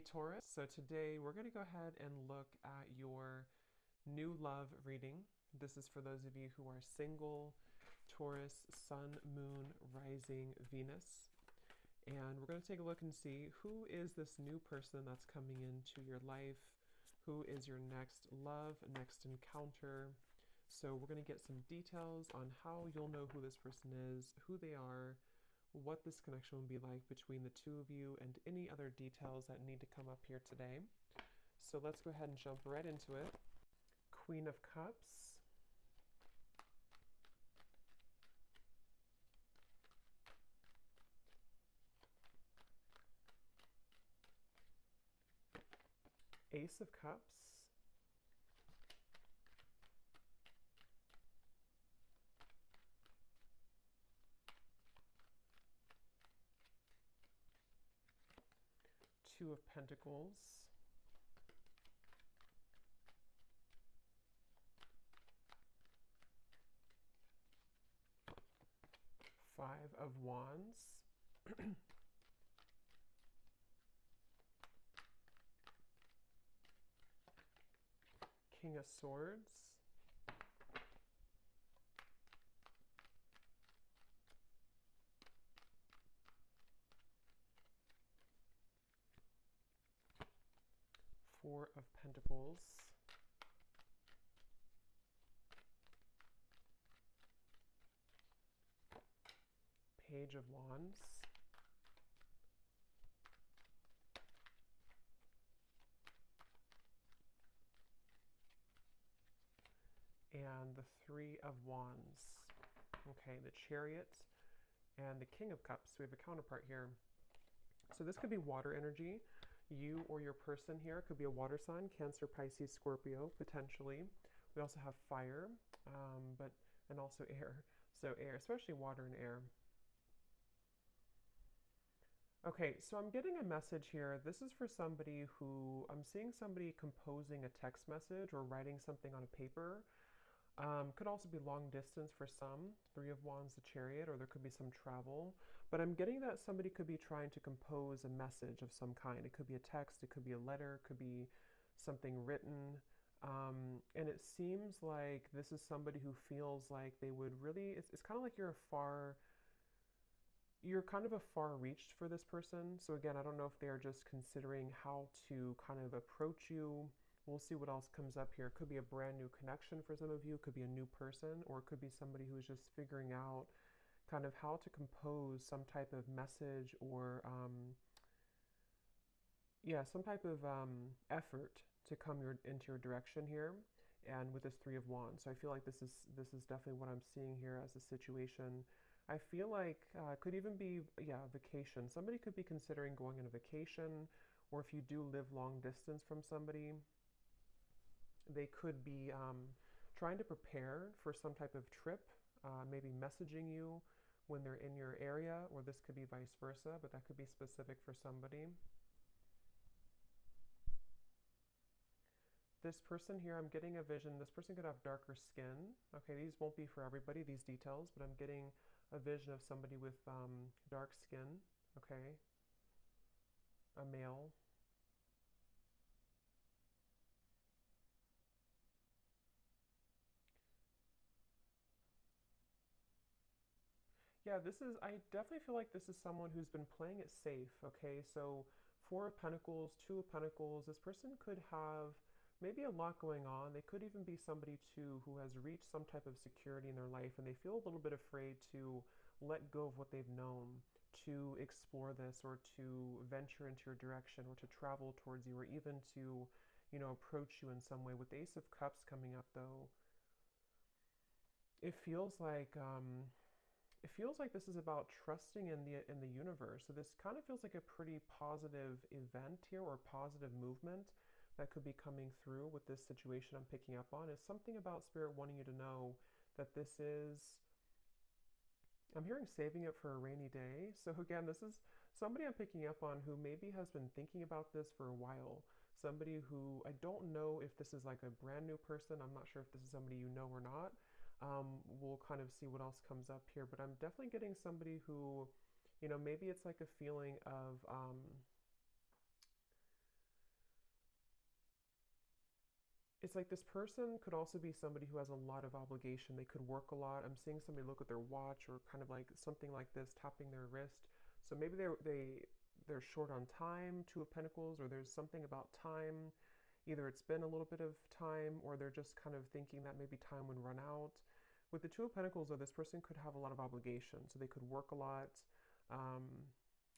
Hey Taurus, so today we're going to go ahead and look at your new love reading. This is for those of you who are single, Taurus, Sun, Moon, Rising, Venus. And we're going to take a look and see who is this new person that's coming into your life, who is your next love, next encounter. So we're going to get some details on how you'll know who this person is, who they are, what this connection will be like between the two of you, and any other details that need to come up here today. So let's go ahead and jump right into it. Queen of Cups. Ace of Cups. Two of Pentacles. Five of Wands. King of Swords. Four of Pentacles. Page of Wands. And the Three of Wands. Okay, the Chariot and the King of Cups. We have a counterpart here. So this could be water energy. You or your person here could be a water sign, Cancer, Pisces, Scorpio, potentially. We also have fire, and also air. So air, especially water and air. Okay, so I'm getting a message here. This is for somebody who, I'm seeing somebody composing a text message or writing something on a paper. Could also be long distance for some, Three of Wands, the Chariot, or there could be some travel. But I'm getting that somebody could be trying to compose a message of some kind. It could be a text, it could be a letter, it could be something written. And it seems like this is somebody who feels like they would really, it's kind of like you're kind of a far reach for this person. So again, I don't know if they are just considering how to kind of approach you. We'll see what else comes up here. It could be a brand new connection for some of you. It could be a new person, or it could be somebody who is just figuring out kind of how to compose some type of message or, yeah, some type of effort to come into your direction here. And with this Three of Wands, so I feel like this is definitely what I'm seeing here as a situation. I feel like it could even be, yeah, vacation. Somebody could be considering going on a vacation, or if you do live long distance from somebody, they could be trying to prepare for some type of trip, maybe messaging you when they're in your area, or this could be vice versa, but that could be specific for somebody. This person here, I'm getting a vision. This person could have darker skin. Okay, these won't be for everybody, these details, but I'm getting a vision of somebody with dark skin. Okay, a male. Yeah, I definitely feel like this is someone who's been playing it safe, okay? So Four of Pentacles, Two of Pentacles, this person could have maybe a lot going on. They could even be somebody too who has reached some type of security in their life and they feel a little bit afraid to let go of what they've known, to explore this or to venture into your direction or to travel towards you or even to, approach you in some way. With the Ace of Cups coming up though, it feels like this is about trusting in the universe. So this kind of feels like a pretty positive event here or positive movement that could be coming through with this situation I'm picking up on. Is something about Spirit wanting you to know that this is, I'm hearing saving it for a rainy day. So again, this is somebody I'm picking up on who maybe has been thinking about this for a while. Somebody who, I don't know if this is like a brand new person. I'm not sure if this is somebody you know or not. We'll kind of see what else comes up here, but I'm definitely getting somebody who, maybe it's like a feeling of, it's like this person could also be somebody who has a lot of obligation. They could work a lot. I'm seeing somebody look at their watch or kind of like something like this, tapping their wrist. So maybe they're short on time, Two of Pentacles, or there's something about time. Either it's been a little bit of time, or they're just kind of thinking that maybe time would run out. With the Two of Pentacles, though, this person could have a lot of obligation, so they could work a lot. Um,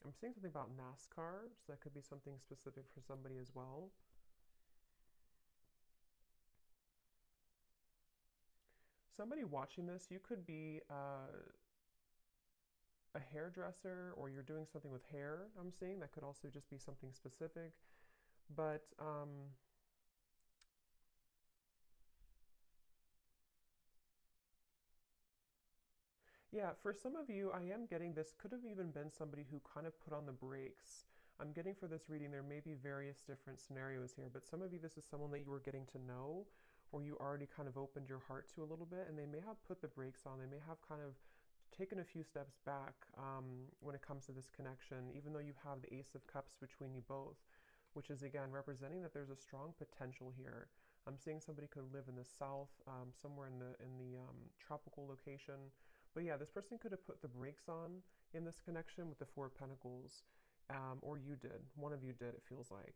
I'm seeing something about NASCAR, so that could be something specific for somebody as well. Somebody watching this, you could be a hairdresser, or you're doing something with hair. I'm seeing that could also just be something specific. But yeah, for some of you, I am getting this could have even been somebody who kind of put on the brakes. I'm getting for this reading, there may be various different scenarios here, but some of you, this is someone that you were getting to know, or you already kind of opened your heart to a little bit, and they may have put the brakes on. They may have kind of taken a few steps back when it comes to this connection, even though you have the Ace of Cups between you both, which is again representing that there's a strong potential here. I'm seeing somebody could live in the south, somewhere in the tropical location. But yeah, this person could have put the brakes on in this connection with the Four of Pentacles, or you did. One of you did, it feels like.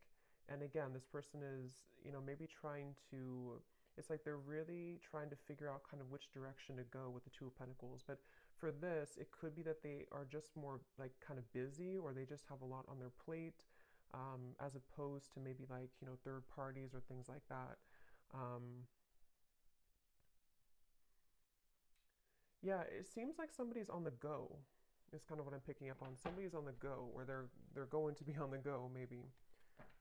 And again, this person is, maybe trying to, it's like they're really trying to figure out kind of which direction to go with the Two of Pentacles. But for this, it could be that they are just more like kind of busy, or they just have a lot on their plate, as opposed to maybe like, third parties or things like that. Um, Yeah, it seems like somebody's on the go. Is kind of what I'm picking up on. Somebody's on the go, or they're going to be on the go, maybe.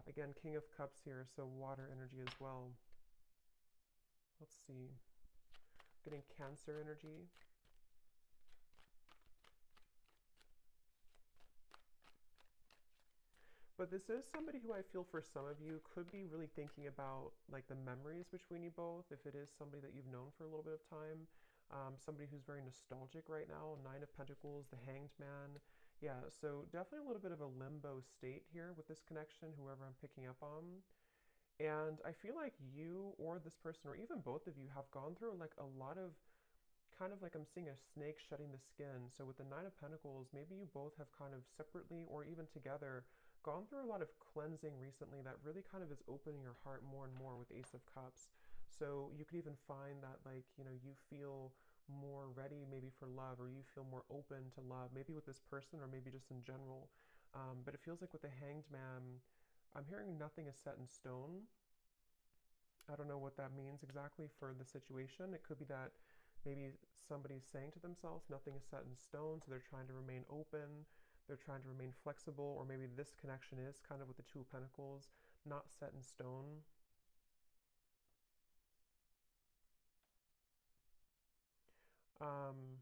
Again, King of Cups here, so water energy as well. Let's see. Getting Cancer energy. But this is somebody who I feel for some of you could be really thinking about like the memories between you both, if it is somebody that you've known for a little bit of time. Somebody who's very nostalgic right now, Nine of Pentacles, the Hanged Man. Yeah, so definitely a little bit of a limbo state here with this connection, whoever I'm picking up on. And I feel like you or this person, or even both of you, have gone through like a lot of kind of like I'm seeing a snake shedding the skin. So with the Nine of Pentacles, maybe you both have kind of separately or even together gone through a lot of cleansing recently that really kind of is opening your heart more and more with Ace of Cups. So you could even find that like, you feel more ready maybe for love, or you feel more open to love, maybe with this person or maybe just in general. But it feels like with the Hanged Man, I'm hearing nothing is set in stone. I don't know what that means exactly for the situation. It could be that maybe somebody's saying to themselves, nothing is set in stone, so they're trying to remain open, they're trying to remain flexible, or maybe this connection is kind of with the Two of Pentacles, not set in stone. Um,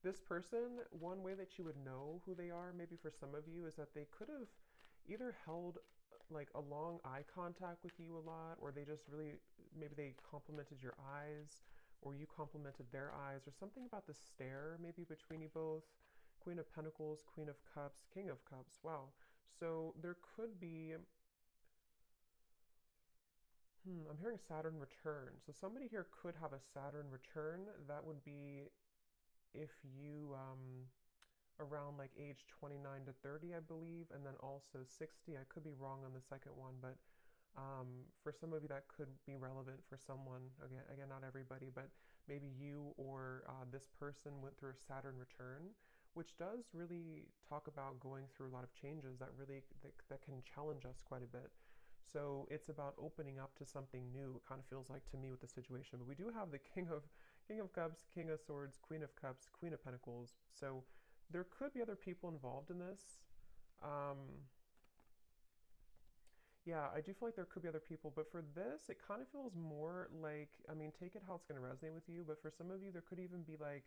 this person, one way that you would know who they are, maybe for some of you, is that they could have either held like a long eye contact with you a lot, or they just really, maybe they complimented your eyes, or you complimented their eyes, or something about the stare maybe between you both. Queen of Pentacles, Queen of Cups, King of Cups. Wow. So there could be, I'm hearing Saturn return. So somebody here could have a Saturn return. That would be if you, around like age 29 to 30, I believe, and then also 60. I could be wrong on the second one, but for some of you that could be relevant for someone. Again, not everybody, but maybe you or this person went through a Saturn return, which does really talk about going through a lot of changes that really that can challenge us quite a bit. So it's about opening up to something new. It kind of feels like to me with the situation. But we do have the King of Cups, King of Swords, Queen of Cups, Queen of Pentacles. So there could be other people involved in this. Um, yeah, I do feel like there could be other people, but for this, it kind of feels more like, I mean, take it how it's going to resonate with you, but for some of you, there could even be like,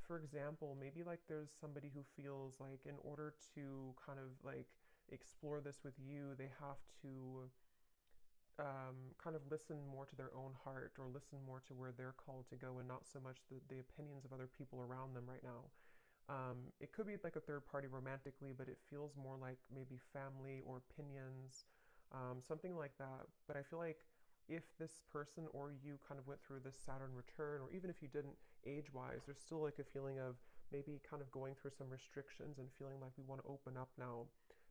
for example, maybe like there's somebody who feels like in order to kind of like explore this with you, they have to kind of listen more to their own heart or listen more to where they're called to go and not so much the opinions of other people around them right now. It could be like a third party romantically, but it feels more like maybe family or opinions, something like that. But I feel like if this person or you kind of went through this Saturn return, or even if you didn't age wise, there's still like a feeling of maybe kind of going through some restrictions and feeling like we want to open up now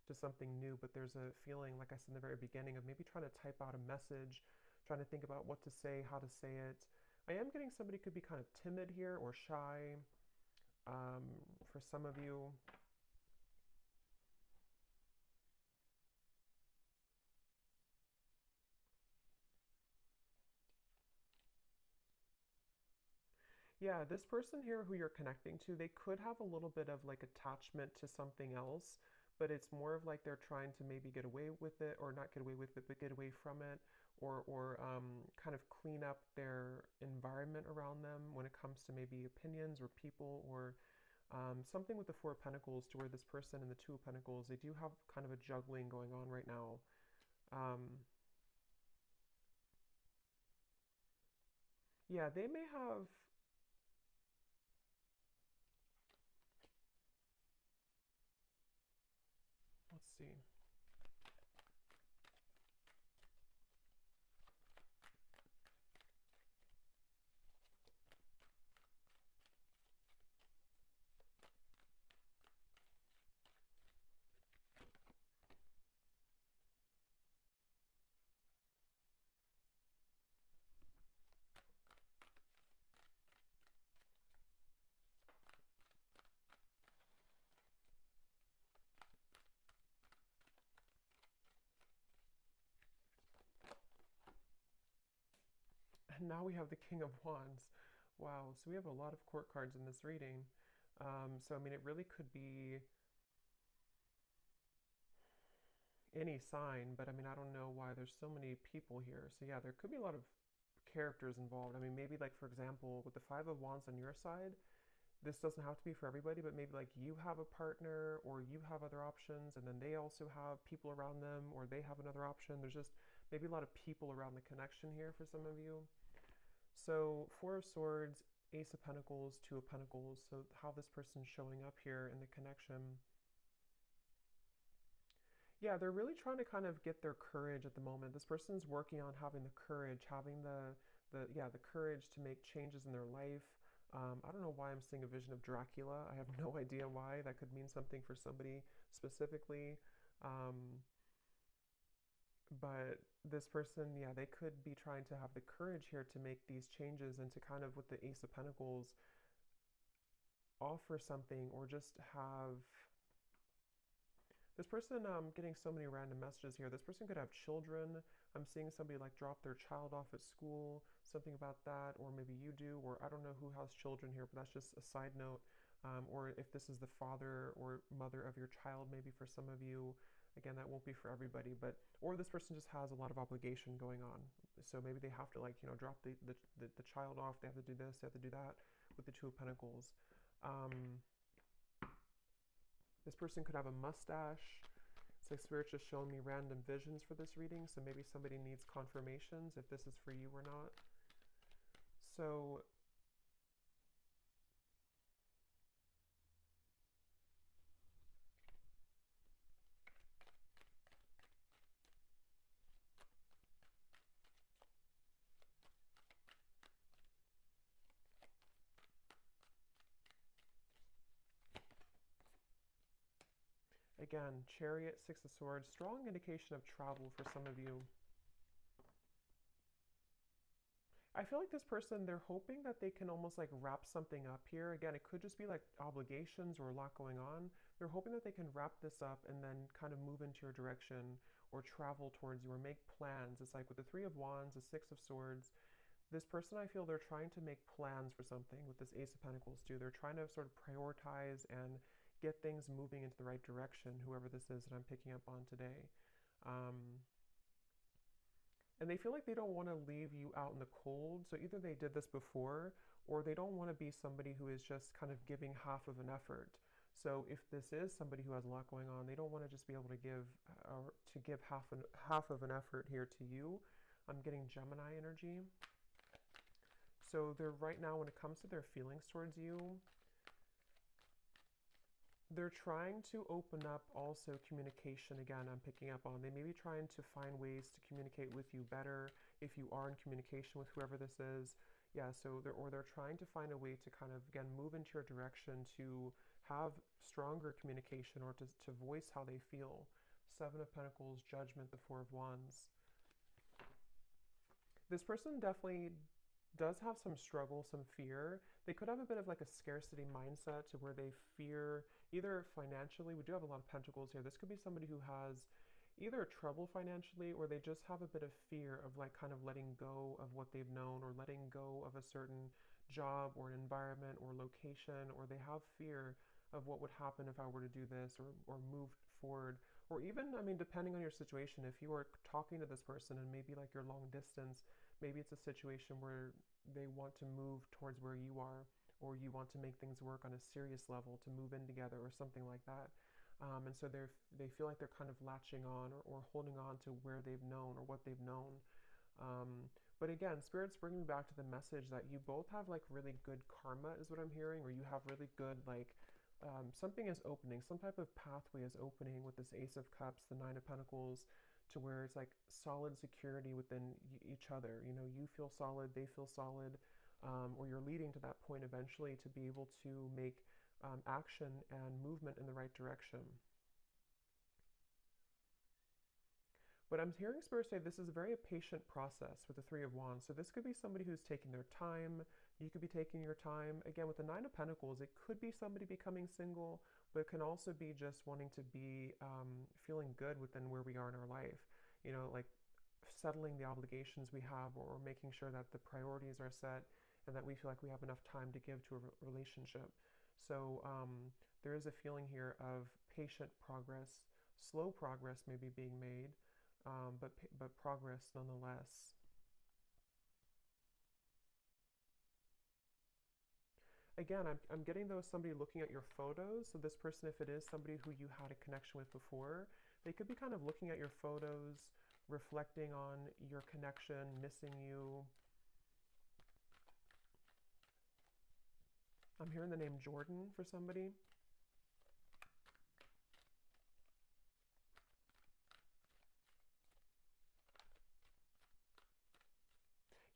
to something new. But there's a feeling, like I said in the very beginning, of maybe trying to type out a message, trying to think about what to say, how to say it. I am getting somebody could be kind of timid here or shy, um, for some of you. Yeah, this person here who you're connecting to, they could have a little bit of like attachment to something else, but it's more of like they're trying to maybe get away with it, or not get away with it, but get away from it, or kind of clean up their environment around them when it comes to maybe opinions or people, or something with the Four of Pentacles, to where this person and the Two of Pentacles, they do have kind of a juggling going on right now. Um, yeah, they may have, let's see. And now we have the King of Wands. Wow, so we have a lot of court cards in this reading. So, I mean, it really could be any sign, but I mean, I don't know why there's so many people here. So, yeah, there could be a lot of characters involved. I mean, maybe, like, for example, with the Five of Wands on your side, this doesn't have to be for everybody, but maybe like you have a partner or you have other options, and then they also have people around them, or they have another option. There's just maybe a lot of people around the connection here for some of you. So, Four of Swords, Ace of Pentacles, Two of Pentacles. So, how this person's showing up here in the connection. Yeah, they're really trying to kind of get their courage at the moment. This person's working on having the courage, having the courage to make changes in their life. I don't know why I'm seeing a vision of Dracula. I have no idea why. That could mean something for somebody specifically. Um, but this person, yeah, they could be trying to have the courage here to make these changes, and to kind of, with the Ace of Pentacles, offer something, or just have this person, getting so many random messages here. This person could have children. I'm seeing somebody like drop their child off at school, something about that, or maybe you do, or I don't know who has children here, but that's just a side note. Or if this is the father or mother of your child, maybe for some of you. Again, that won't be for everybody, but, or this person just has a lot of obligation going on. So maybe they have to, like, drop the child off. They have to do this, they have to do that, with the Two of Pentacles. Um, this person could have a mustache. It's like Spirit's just showing me random visions for this reading, so maybe somebody needs confirmations if this is for you or not. So, again, Chariot, Six of Swords, strong indication of travel for some of you. I feel like this person, they're hoping that they can almost like wrap something up here. Again, it could just be like obligations or a lot going on. They're hoping that they can wrap this up and then kind of move into your direction, or travel towards you, or make plans. It's like with the Three of Wands, the Six of Swords. This person, I feel they're trying to make plans for something with this Ace of Pentacles too. They're trying to sort of prioritize and get things moving into the right direction, whoever this is that I'm picking up on today. Um, and they feel like they don't want to leave you out in the cold. So either they did this before, or they don't want to be somebody who is just kind of giving half of an effort. So if this is somebody who has a lot going on, they don't want to just be able to give or to give half of an effort here to you. I'm getting Gemini energy. So they're right now, when it comes to their feelings towards you, they're trying to open up also communication. Again, I'm picking up on, they may be trying to find ways to communicate with you better if you are in communication with whoever this is. Yeah, so they're trying to find a way to kind of, again, move into your direction to have stronger communication or to voice how they feel. Seven of Pentacles, Judgment, the Four of Wands. This person definitely does have some struggle, some fear. They could have a bit of like a scarcity mindset to where they fear either financially. We do have a lot of pentacles here. This could be somebody who has either trouble financially, or they just have a bit of fear of like kind of letting go of what they've known, or letting go of a certain job or an environment or location, or they have fear of what would happen if I were to do this or move forward. Or even, I mean, depending on your situation, if you are talking to this person and maybe like you're long distance, maybe it's a situation where they want to move towards where you are, or you want to make things work on a serious level to move in together or something like that. And so they feel like they're kind of latching on or holding on to where they've known or what they've known. But again, Spirit's bringing me back to the message that you both have like really good karma is what I'm hearing, or you have really good like something is opening, some type of pathway is opening with this Ace of Cups, the Nine of Pentacles, to where it's like solid security within each other. You know, you feel solid, they feel solid, or you're leading to that point eventually to be able to make action and movement in the right direction. But I'm hearing Spirit say this is a very patient process with the Three of Wands. So this could be somebody who's taking their time. You could be taking your time. Again, with the Nine of Pentacles, it could be somebody becoming single, but it can also be just wanting to be feeling good within where we are in our life. You know, like settling the obligations we have, or making sure that the priorities are set and that we feel like we have enough time to give to a relationship. So there is a feeling here of patient progress, slow progress maybe being made, but progress nonetheless. Again, I'm getting though somebody looking at your photos. So this person, if it is somebody who you had a connection with before, they could be kind of looking at your photos, reflecting on your connection, missing you. I'm hearing the name Jordan for somebody.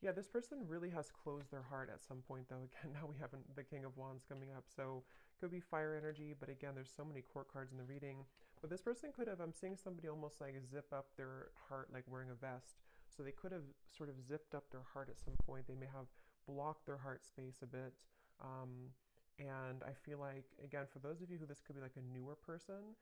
Yeah, this person really has closed their heart at some point, though. Again, now we have the King of Wands coming up, so could be fire energy, but again, there's so many court cards in the reading. But this person could have, I'm seeing somebody almost like zip up their heart like wearing a vest. So they could have sort of zipped up their heart at some point. They may have blocked their heart space a bit. And I feel like, again, for those of you who this could be like a newer person,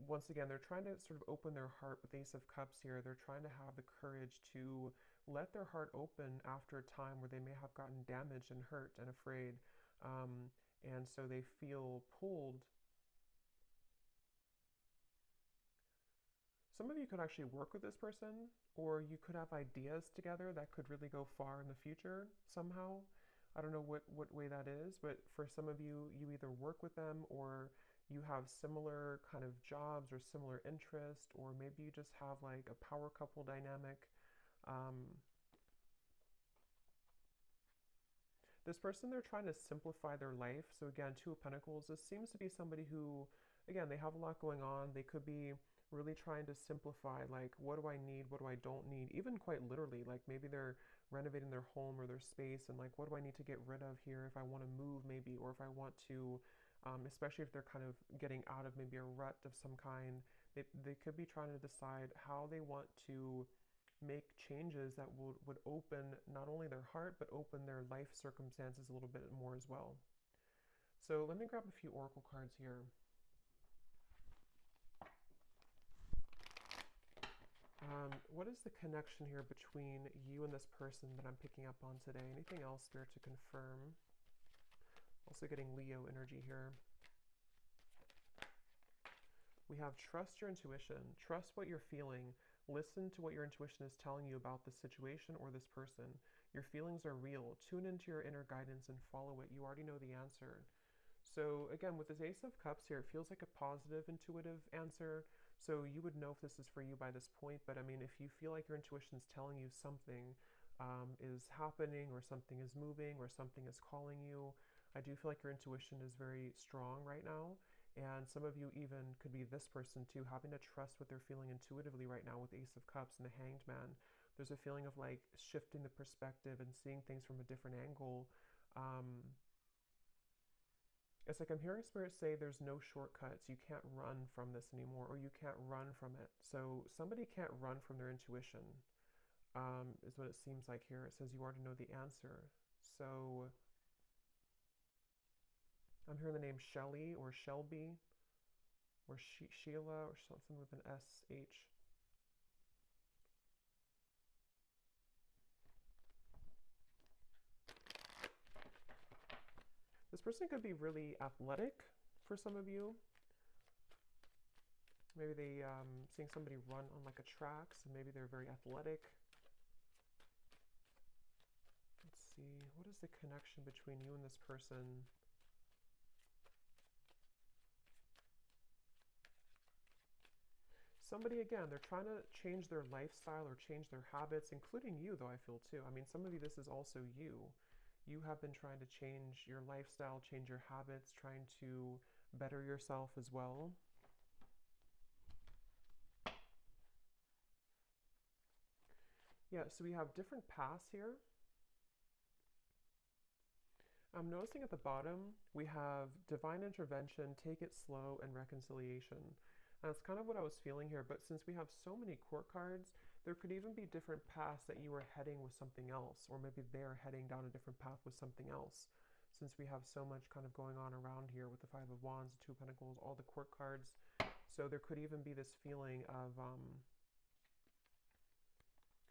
once again, they're trying to sort of open their heart with the Ace of Cups here. They're trying to have the courage to let their heart open after a time where they may have gotten damaged and hurt and afraid. And so they feel pulled. Some of you could actually work with this person, or you could have ideas together that could really go far in the future somehow. I don't know what way that is, but for some of you, you either work with them, or you have similar kind of jobs or similar interest, or maybe you just have like a power couple dynamic. This person, they're trying to simplify their life. So again, Two of Pentacles, this seems to be somebody who, again, they have a lot going on. They could be really trying to simplify, like, what do I need? What do I don't need? Even quite literally, like maybe they're renovating their home or their space, and like, what do I need to get rid of here if I want to move maybe, or if I want to, especially if they're kind of getting out of maybe a rut of some kind, they could be trying to decide how they want to make changes that would open not only their heart, but open their life circumstances a little bit more as well. So let me grab a few oracle cards here. What is the connection here between you and this person that I'm picking up on today? Anything else, Spirit, to confirm? Also getting Leo energy here. We have trust your intuition. Trust what you're feeling. Listen to what your intuition is telling you about this situation or this person. Your feelings are real. Tune into your inner guidance and follow it. You already know the answer. So again, with this Ace of Cups here, it feels like a positive, intuitive answer. So you would know if this is for you by this point. But I mean, if you feel like your intuition is telling you something is happening, or something is moving, or something is calling you, I do feel like your intuition is very strong right now. And some of you even could be this person too, having to trust what they're feeling intuitively right now with Ace of Cups and the Hanged Man. There's a feeling of like shifting the perspective and seeing things from a different angle. It's like I'm hearing Spirit say there's no shortcuts. You can't run from this anymore, or you can't run from it. So somebody can't run from their intuition, is what it seems like here. It says you already know the answer. So I'm hearing the name Shelly or Shelby or Sheila or something with an SH. This person could be really athletic for some of you. Maybe they seeing somebody run on like a track, so maybe they're very athletic. Let's see, what is the connection between you and this person? Somebody, again, they're trying to change their lifestyle or change their habits, including you, though, I feel too. I mean, some of you, this is also you. You have been trying to change your lifestyle, change your habits, trying to better yourself as well. Yeah, so we have different paths here. I'm noticing at the bottom, we have divine intervention, take it slow, and reconciliation. And that's kind of what I was feeling here, but since we have so many court cards, there could even be different paths that you are heading with something else, or maybe they're heading down a different path with something else. Since we have so much kind of going on around here with the Five of Wands, the Two of Pentacles, all the court cards. So there could even be this feeling of,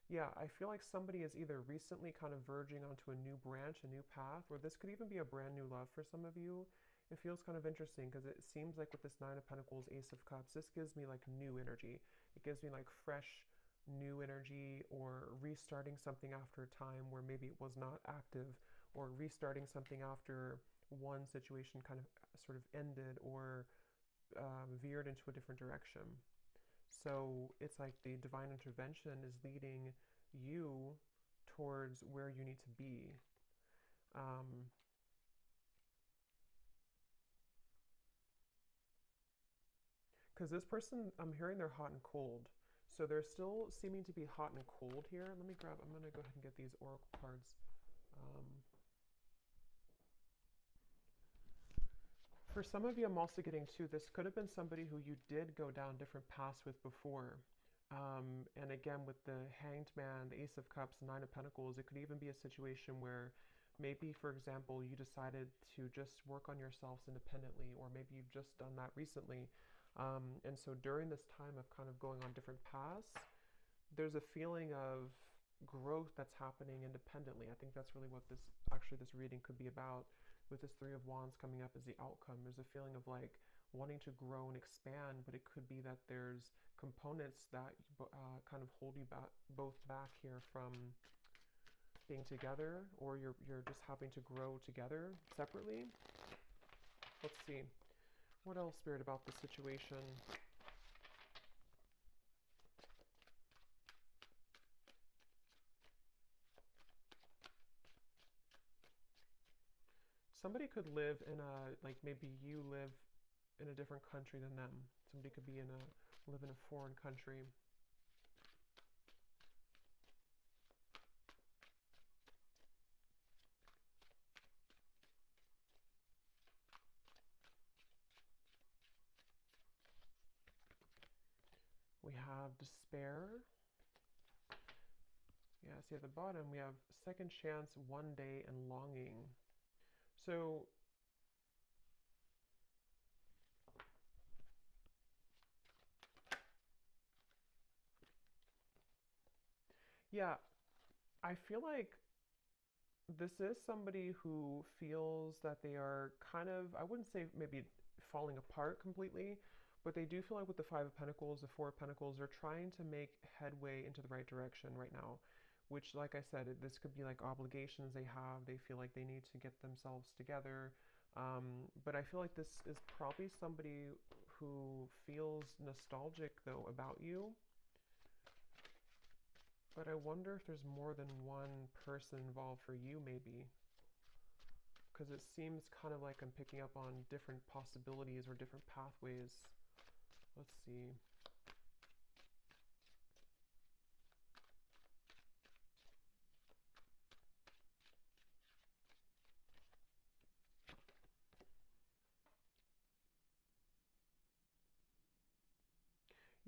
yeah, I feel like somebody is either recently kind of verging onto a new branch, a new path, or this could even be a brand new love for some of you. It feels kind of interesting because it seems like with this Nine of Pentacles, Ace of Cups, this gives me like new energy. It gives me like fresh, new energy, or restarting something after a time where maybe it was not active, or restarting something after one situation kind of sort of ended or veered into a different direction. So it's like the divine intervention is leading you towards where you need to be. Because this person, I'm hearing they're hot and cold. So they're still seeming to be hot and cold here. Let me grab, I'm going to go ahead and get these oracle cards. For some of you, I'm also getting too, this could have been somebody who you did go down different paths with before. And again, with the Hanged Man, the Ace of Cups, Nine of Pentacles, it could even be a situation where maybe, for example, you decided to just work on yourselves independently, or maybe you've just done that recently. And so during this time of kind of going on different paths, there's a feeling of growth that's happening independently. I think that's really what this reading could be about. With this Three of Wands coming up as the outcome, there's a feeling of like wanting to grow and expand, but it could be that there's components that kind of hold you both back here from being together, or you're just having to grow together separately. Let's see. What else, Spirit, about the situation? Somebody could live in a, like maybe you live in a different country than them. Somebody could be live in a foreign country. We have despair. Yeah, see at the bottom we have second chance, one day, and longing. So yeah, I feel like this is somebody who feels that they are kind of, I wouldn't say maybe falling apart completely, but they do feel like with the Five of Pentacles, the Four of Pentacles, they're trying to make headway into the right direction right now, which, like I said, this could be like obligations they have. They feel like they need to get themselves together. But I feel like this is probably somebody who feels nostalgic though about you. But I wonder if there's more than one person involved for you, maybe. Because it seems kind of like I'm picking up on different possibilities or different pathways. Let's see.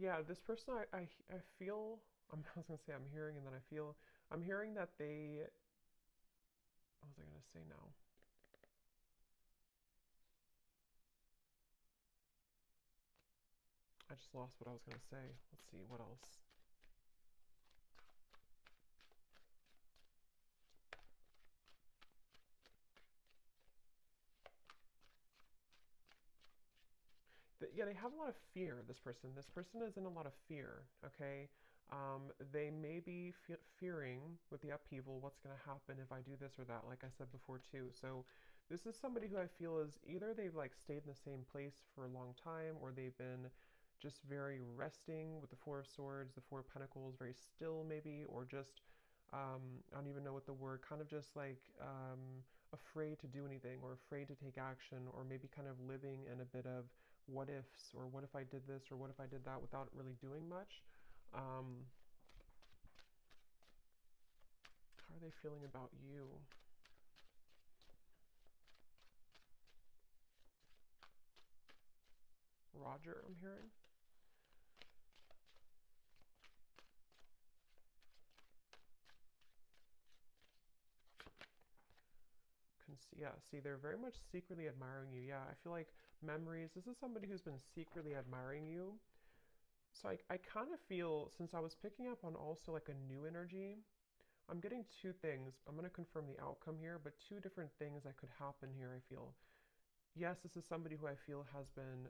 Yeah, this person, I feel, I was going to say I'm hearing, and then I feel, I'm hearing that they, what was I going to say now? I just lost what I was going to say. Let's see, what else? Yeah, they have a lot of fear, this person. This person is in a lot of fear, okay? They may be fearing with the upheaval what's going to happen if I do this or that, like I said before, too. So, this is somebody who I feel is either they've like stayed in the same place for a long time, or they've been just very resting with the Four of Swords, the Four of Pentacles, very still, maybe, or just, I don't even know what the word, kind of just like afraid to do anything, or afraid to take action, or maybe kind of living in a bit of what ifs, or what if I did this or what if I did that without really doing much. How are they feeling about you? Roger, I'm hearing. Yeah, see, they're very much secretly admiring you. Yeah, I feel like memories. This is somebody who's been secretly admiring you. So I kind of feel, since I was picking up on also like a new energy, I'm getting two things. I'm going to confirm the outcome here, but two different things that could happen here, I feel. Yes, this is somebody who I feel has been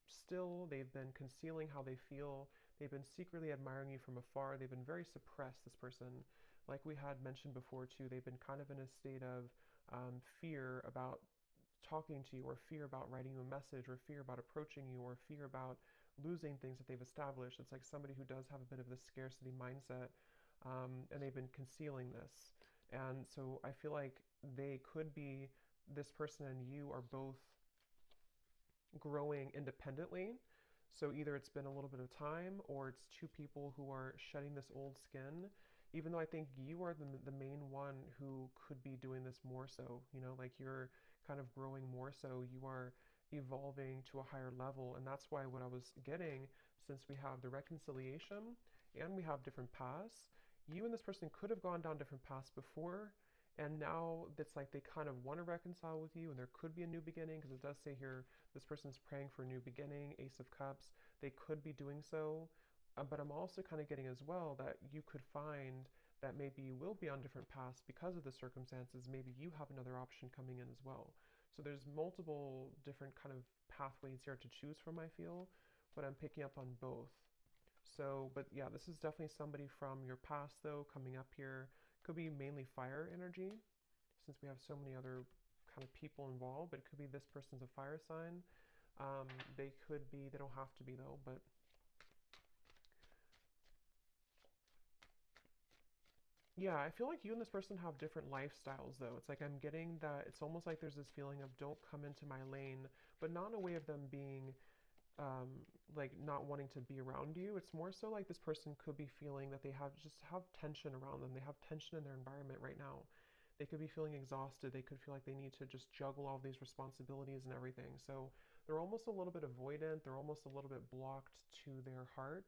still, they've been concealing how they feel, they've been secretly admiring you from afar, they've been very suppressed, this person. Like we had mentioned before, too, they've been kind of in a state of fear about talking to you, or fear about writing you a message, or fear about approaching you, or fear about losing things that they've established. It's like somebody who does have a bit of this scarcity mindset, and they've been concealing this. And so I feel like they could be, this person and you are both growing independently. So either it's been a little bit of time, or it's two people who are shedding this old skin. Even though I think you are the main one who could be doing this more so, like you're kind of growing more so, you are evolving to a higher level. And that's why what I was getting, since we have the reconciliation and we have different paths, you and this person could have gone down different paths before, and now it's like they kind of want to reconcile with you, and there could be a new beginning, because it does say here this person's praying for a new beginning, Ace of Cups. They could be doing so. But I'm also kind of getting as well that you could find that maybe you will be on different paths because of the circumstances. Maybe you have another option coming in as well. So there's multiple different kind of pathways here to choose from, I feel, but I'm picking up on both. So, but yeah, this is definitely somebody from your past, though, coming up here. Could be mainly fire energy, since we have so many other kind of people involved, but it could be this person's a fire sign. They could be, they don't have to be though, but yeah, I feel like you and this person have different lifestyles though. It's like I'm getting that it's almost like there's this feeling of don't come into my lane, but not in a way of them being um, like not wanting to be around you. It's more so like this person could be feeling that they have tension around them. They have tension in their environment right now. They could be feeling exhausted. They could feel like they need to just juggle all these responsibilities and everything. So they're almost a little bit avoidant. They're almost a little bit blocked to their heart.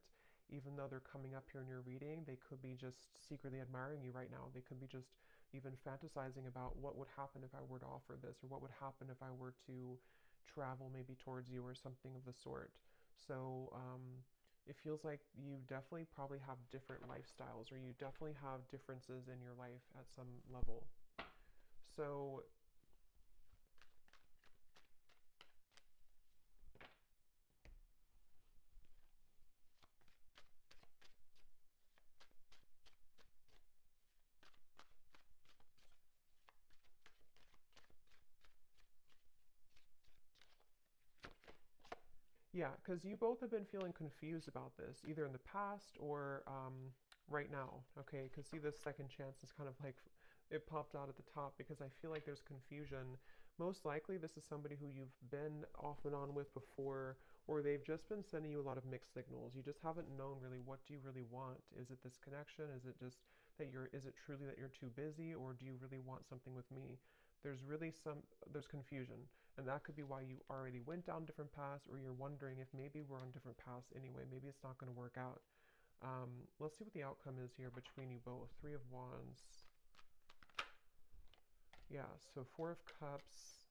Even though they're coming up here in your reading, they could be just secretly admiring you right now. They could be just even fantasizing about what would happen if I were to offer this, or what would happen if I were to travel maybe towards you, or something of the sort. So it feels like you definitely probably have different lifestyles, or you definitely have differences in your life at some level. So Yeah, because you both have been feeling confused about this, either in the past or right now, okay? Because see, this second chance is kind of like it popped out at the top because I feel like there's confusion. Most likely, this is somebody who you've been off and on with before, or they've just been sending you a lot of mixed signals. You just haven't known really what do you really want. Is it this connection? Is it just that is it truly that you're too busy, or do you really want something with me? There's really there's confusion. And that could be why you already went down different paths, or you're wondering if maybe we're on different paths anyway. Maybe it's not going to work out. Let's see what the outcome is here between you both. Three of Wands. Yeah, so Four of Cups.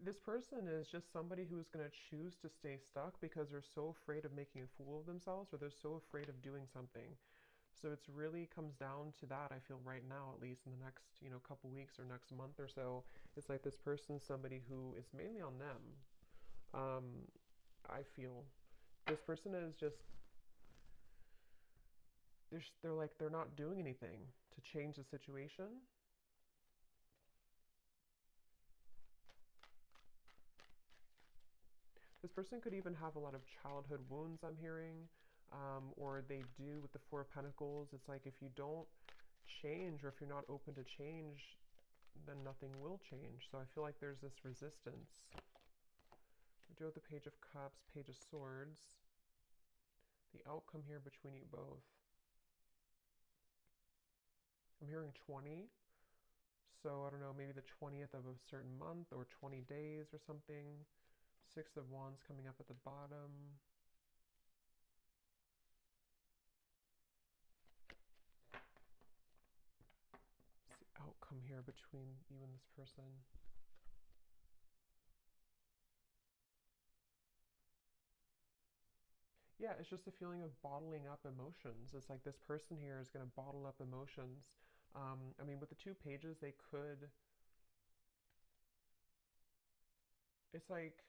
This person is just somebody who's going to choose to stay stuck because they're so afraid of making a fool of themselves, or they're so afraid of doing something. So it's really comes down to that, I feel right now, at least in the next, couple weeks or next month or so. It's like this person's somebody who is mainly on them. I feel this person is just they're like they're not doing anything to change the situation. This person could even have a lot of childhood wounds, I'm hearing, or they do with the Four of Pentacles. It's like if you don't change, or if you're not open to change, then nothing will change. So I feel like there's this resistance. We do have the Page of Cups, Page of Swords. The outcome here between you both. I'm hearing 20. So I don't know, maybe the 20th of a certain month or 20 days or something. Six of Wands coming up at the bottom. What's the outcome here between you and this person? Yeah, it's just a feeling of bottling up emotions. It's like this person here is going to bottle up emotions. I mean, with the two pages, they could. It's like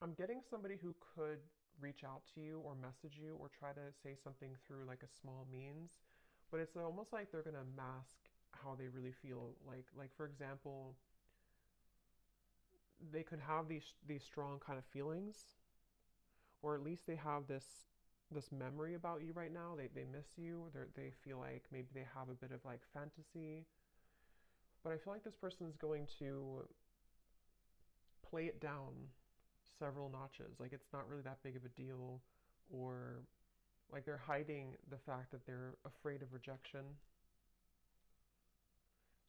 I'm getting somebody who could reach out to you or message you or try to say something through like a small means, but it's almost like they're gonna mask how they really feel. Like for example, they could have these strong kind of feelings, or at least they have this memory about you right now. They miss you. They feel like maybe they have a bit of like fantasy, but I feel like this person's going to play it down several notches. Like it's not really that big of a deal, or like they're hiding the fact that they're afraid of rejection.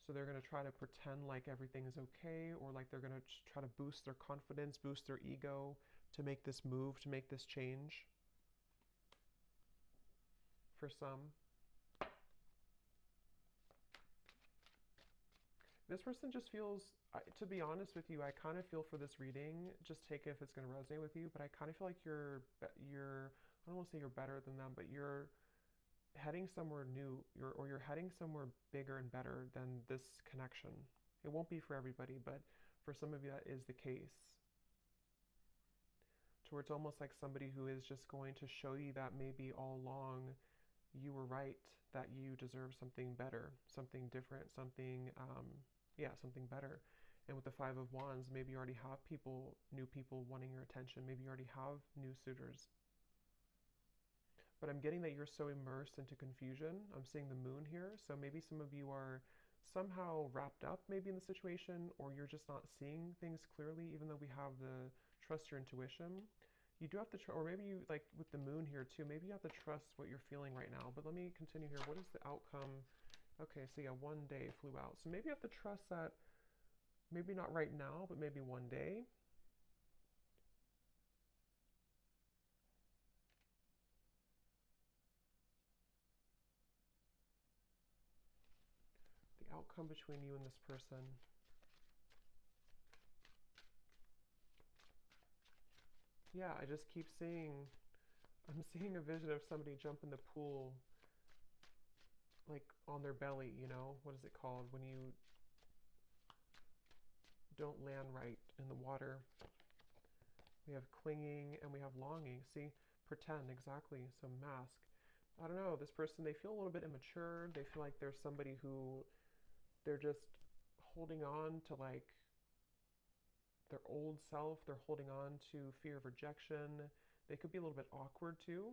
So they're going to try to pretend like everything is okay, or like they're going to try to boost their confidence, boost their ego to make this move, to make this change for some. This person just feels, to be honest with you, I kind of feel for this reading, just take it if it's going to resonate with you, but I kind of feel like I don't want to say you're better than them, but you're heading somewhere new, or you're heading somewhere bigger and better than this connection. It won't be for everybody, but for some of you that is the case. To where it's almost like somebody who is just going to show you that maybe all along you were right, that you deserve something better, something different, something better. And with the Five of Wands, maybe you already have new people wanting your attention. Maybe you already have new suitors. But I'm getting that you're so immersed into confusion. I'm seeing the moon here. So maybe some of you are somehow wrapped up maybe in the situation, or you're just not seeing things clearly, even though we have the trust your intuition. You do have to, or maybe you, like with the moon here too, maybe you have to trust what you're feeling right now. But let me continue here. What is the outcome? Okay, so yeah, one day flew out. So maybe you have to trust that, maybe not right now, but maybe one day. The outcome between you and this person. Yeah, I just keep seeing, I'm seeing a vision of somebody jump in the pool, like on their belly, What is it called? When you don't land right in the water. We have clinging and we have longing. See, pretend, exactly. So mask. I don't know, this person, they feel a little bit immature. They feel like there's somebody who they're just holding on to like their old self. They're holding on to fear of rejection. They could be a little bit awkward too.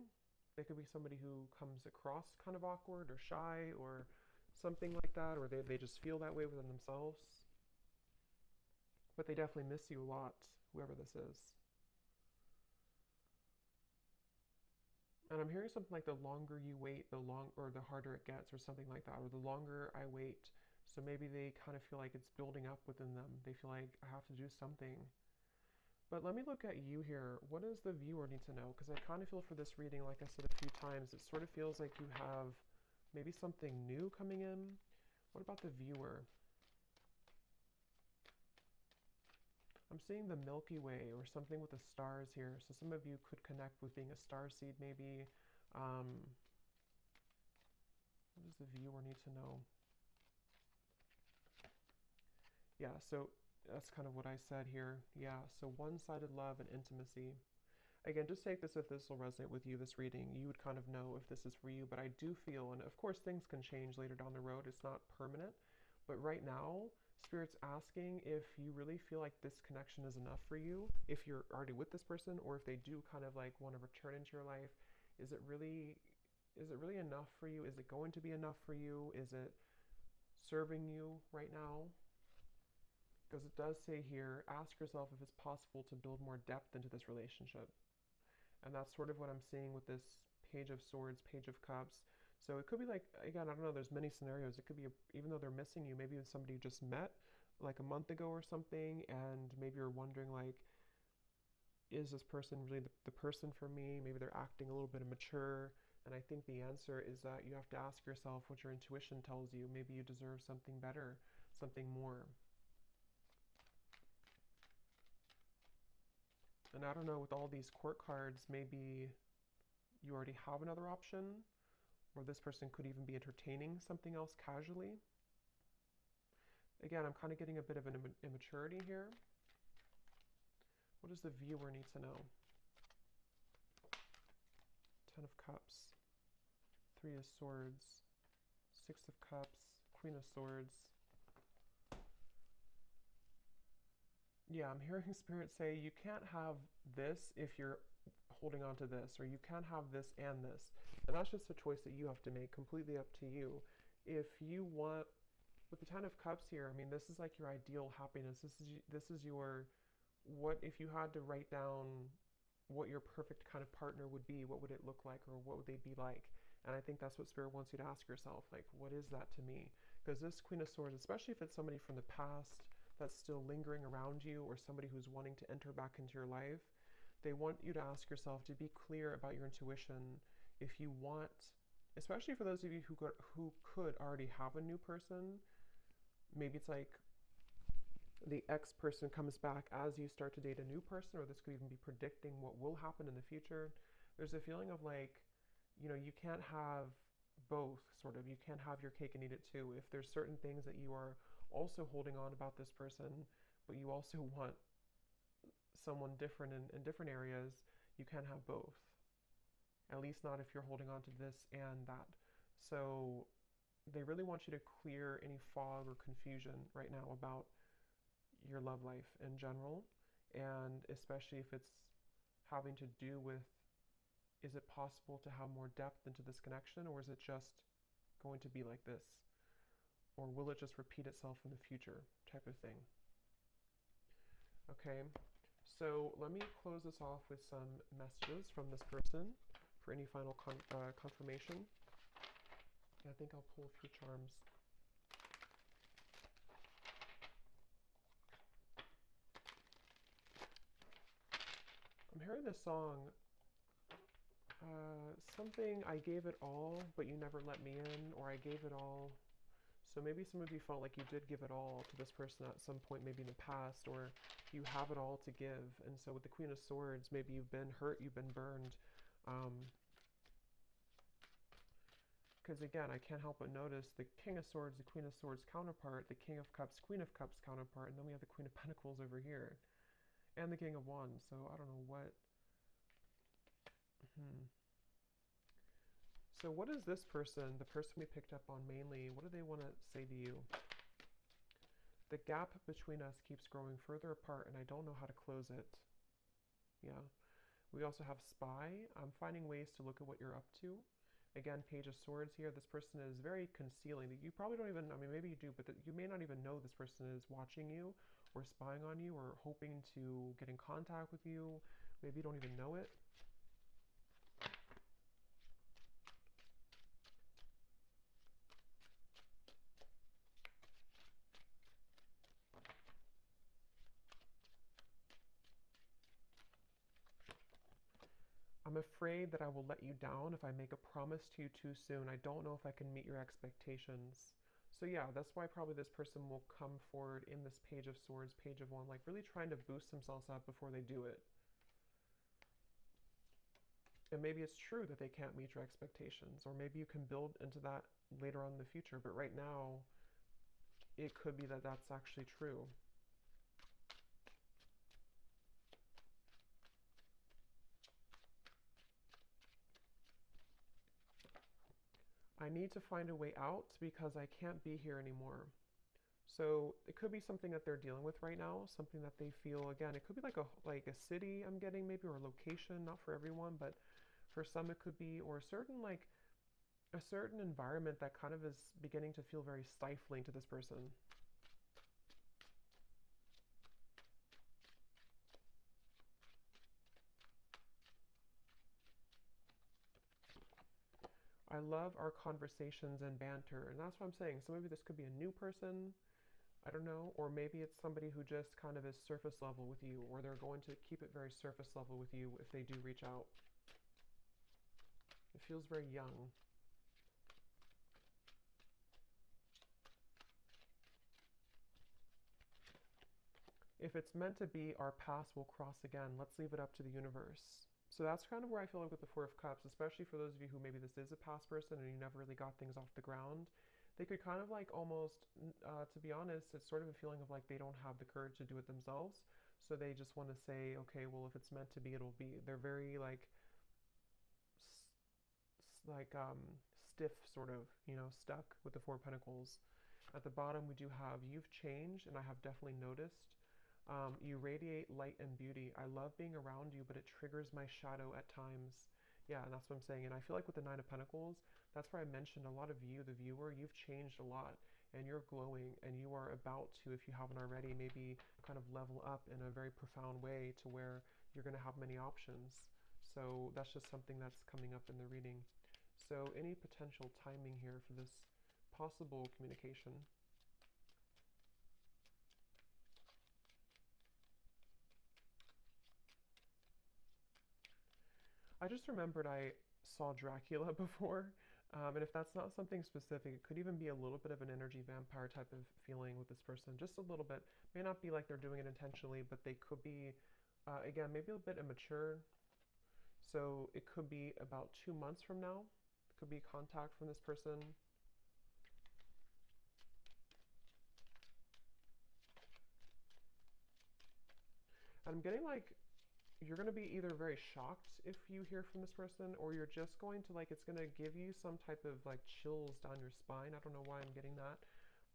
They could be somebody who comes across kind of awkward or shy or something like that, or they just feel that way within themselves. But they definitely miss you a lot, whoever this is. And I'm hearing something like the longer you wait, or the harder it gets, or something like that, or the longer I wait. So maybe they kind of feel like it's building up within them. They feel like I have to do something. But let me look at you here. What does the viewer need to know? Because I kind of feel for this reading, like I said a few times, it sort of feels like you have maybe something new coming in. What about the viewer? I'm seeing the Milky Way or something with the stars here. So some of you could connect with being a star seed maybe. What does the viewer need to know? Yeah, so that's kind of what I said here. Yeah, so one-sided love and intimacy. Again, just take this if this will resonate with you, this reading. You would kind of know if this is for you, but I do feel, and of course things can change later down the road, it's not permanent, but right now, Spirit's asking if you really feel like this connection is enough for you, if you're already with this person, or if they do kind of like want to return into your life. Is it really enough for you? Is it going to be enough for you? Is it serving you right now? Because it does say here, ask yourself if it's possible to build more depth into this relationship. And that's sort of what I'm seeing with this Page of Swords, Page of Cups. So it could be like, again, I don't know, there's many scenarios. It could be, even though they're missing you, maybe it's somebody you just met like a month ago or something, and maybe you're wondering like, is this person really the person for me? Maybe they're acting a little bit immature. And I think the answer is that you have to ask yourself what your intuition tells you. Maybe you deserve something better, something more. And I don't know, with all these court cards, maybe you already have another option, or this person could even be entertaining something else casually. Again, I'm kind of getting a bit of an immaturity here. What does the viewer need to know? Ten of Cups, Three of Swords, Six of Cups, Queen of Swords. Yeah, I'm hearing Spirit say you can't have this if you're holding on to this, or you can't have this and this. And that's just a choice that you have to make, completely up to you. If you want, with the Ten of Cups here, I mean, this is like your ideal happiness. This is your, what if you had to write down what your perfect kind of partner would be, what would it look like, or what would they be like? And I think that's what Spirit wants you to ask yourself, like, what is that to me? Because this Queen of Swords, especially if it's somebody from the past that's still lingering around you, or somebody who's wanting to enter back into your life, they want you to ask yourself to be clear about your intuition. If you want, especially for those of you who could already have a new person, maybe it's like the ex person comes back as you start to date a new person, or this could even be predicting what will happen in the future. There's a feeling of like, you can't have both, sort of. You can't have your cake and eat it too. If there's certain things that you are also holding on about this person, but you also want someone different in different areas, you can't have both. At least not if you're holding on to this and that. So they really want you to clear any fog or confusion right now about your love life in general, and especially if it's having to do with, is it possible to have more depth into this connection, or is it just going to be like this, or will it just repeat itself in the future, type of thing. Okay, so let me close this off with some messages from this person for any final confirmation. Yeah, I think I'll pull a few charms. I'm hearing this song, something, I gave it all, but you never let me in, or I gave it all. So maybe some of you felt like you did give it all to this person at some point, maybe in the past, or you have it all to give. And so with the Queen of Swords, maybe you've been hurt, you've been burned. Because again, I can't help but notice the King of Swords, the Queen of Swords counterpart, the King of Cups, Queen of Cups counterpart, and then we have the Queen of Pentacles over here. And the King of Wands, so I don't know what. So what is this person, the person we picked up on mainly, what do they want to say to you? The gap between us keeps growing further apart and I don't know how to close it. Yeah. We also have spy. I'm finding ways to look at what you're up to. Again, Page of Swords here. This person is very concealing. You probably don't even, I mean, maybe you do, but you may not even know this person is watching you or spying on you or hoping to get in contact with you. Maybe you don't even know it. I'm afraid that I will let you down if I make a promise to you too soon. I don't know if I can meet your expectations. So yeah, that's why probably this person will come forward in this Page of Swords, Page of Wands, like really trying to boost themselves up before they do it. And maybe it's true that they can't meet your expectations, or maybe you can build into that later on in the future. But right now, it could be that that's actually true. I need to find a way out because I can't be here anymore. So it could be something that they're dealing with right now, something that they feel, again, it could be like a city I'm getting maybe, or a location, not for everyone, but for some it could be, or a certain environment that kind of is beginning to feel very stifling to this person. I love our conversations and banter, and that's what I'm saying. So maybe this could be a new person, I don't know, or maybe it's somebody who just kind of is surface level with you, or they're going to keep it very surface level with you if they do reach out. It feels very young. If it's meant to be, our paths will cross again. Let's leave it up to the universe. So that's kind of where I feel like with the Four of Cups, especially for those of you who maybe this is a past person and you never really got things off the ground. They could kind of like almost, to be honest, it's sort of a feeling of like they don't have the courage to do it themselves. So they just want to say, okay, well, if it's meant to be, it'll be. They're very like, stiff, sort of, stuck with the Four of Pentacles. At the bottom, we do have you've changed, and I have definitely noticed. You radiate light and beauty. I love being around you, but it triggers my shadow at times. Yeah, and that's what I'm saying. And I feel like with the Nine of Pentacles, that's where I mentioned a lot of you, the viewer, you've changed a lot and you're glowing and you are about to, if you haven't already, maybe kind of level up in a very profound way to where you're going to have many options. So that's just something that's coming up in the reading. So any potential timing here for this possible communication? I just remembered I saw Dracula before, and if that's not something specific, it could even be a little bit of an energy vampire type of feeling with this person. Just a little bit. May not be like they're doing it intentionally, but they could be, again, maybe a bit immature. So it could be about 2 months from now. It could be contact from this person. And I'm getting like you're going to be either very shocked if you hear from this person, or you're just going to like, it's going to give you some type of like chills down your spine. I don't know why I'm getting that,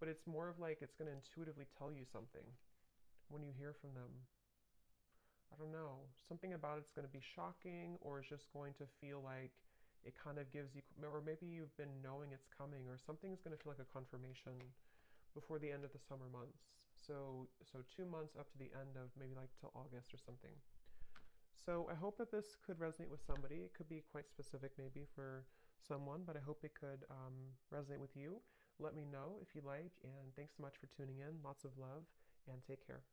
but it's more of like it's going to intuitively tell you something when you hear from them. I don't know. Something about it's going to be shocking, or it's just going to feel like it kind of gives you, or maybe you've been knowing it's coming, or something's going to feel like a confirmation before the end of the summer months. So 2 months up to the end of maybe like till August or something. So I hope that this could resonate with somebody. It could be quite specific maybe for someone, but I hope it could resonate with you. Let me know if you like, and thanks so much for tuning in. Lots of love, and take care.